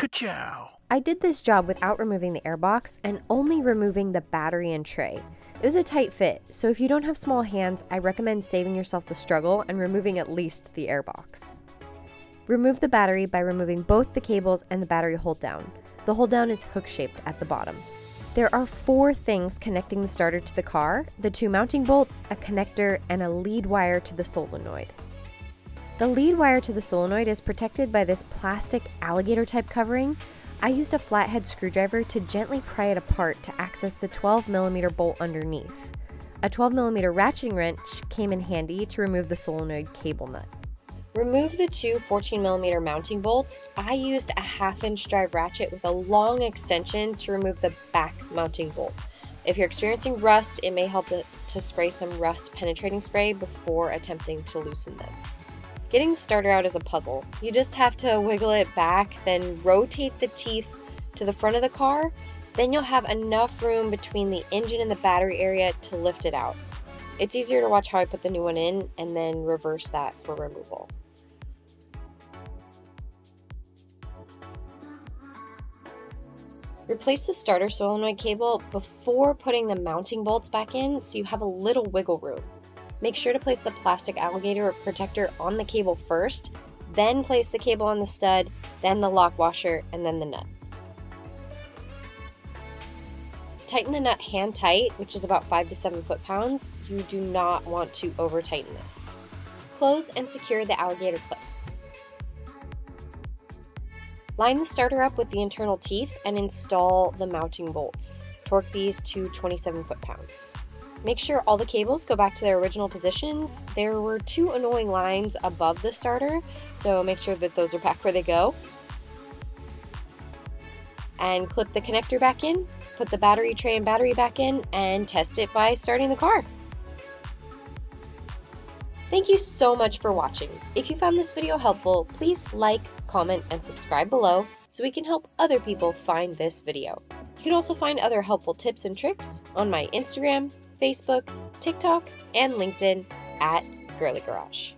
Ka-chow! I did this job without removing the airbox and only removing the battery and tray. It was a tight fit, so if you don't have small hands, I recommend saving yourself the struggle and removing at least the airbox. Remove the battery by removing both the cables and the battery hold down. The hold down is hook-shaped at the bottom. There are 4 things connecting the starter to the car: the 2 mounting bolts, a connector, and a lead wire to the solenoid. The lead wire to the solenoid is protected by this plastic alligator type covering. I used a flathead screwdriver to gently pry it apart to access the 12mm bolt underneath. A 12mm ratcheting wrench came in handy to remove the solenoid cable nut. Remove the 2 14mm mounting bolts. I used a 1/2-inch drive ratchet with a long extension to remove the back mounting bolt. If you're experiencing rust, it may help to spray some rust penetrating spray before attempting to loosen them. Getting the starter out is a puzzle. You just have to wiggle it back, then rotate the teeth to the front of the car. Then you'll have enough room between the engine and the battery area to lift it out. It's easier to watch how I put the new one in and then reverse that for removal. Replace the starter solenoid cable before putting the mounting bolts back in so you have a little wiggle room. Make sure to place the plastic alligator protector on the cable first, then place the cable on the stud, then the lock washer, and then the nut. Tighten the nut hand tight, which is about 5 to 7 foot-pounds. You do not want to over tighten this. Close and secure the alligator clip. Line the starter up with the internal teeth and install the mounting bolts. Torque these to 27 foot-pounds. Make sure all the cables go back to their original positions. There were 2 annoying lines above the starter, so make sure that those are back where they go. And clip the connector back in, put the battery tray and battery back in, and test it by starting the car. Thank you so much for watching. If you found this video helpful, please like, comment, and subscribe below so we can help other people find this video. You can also find other helpful tips and tricks on my Instagram, Facebook, TikTok, and LinkedIn at Girly Garage.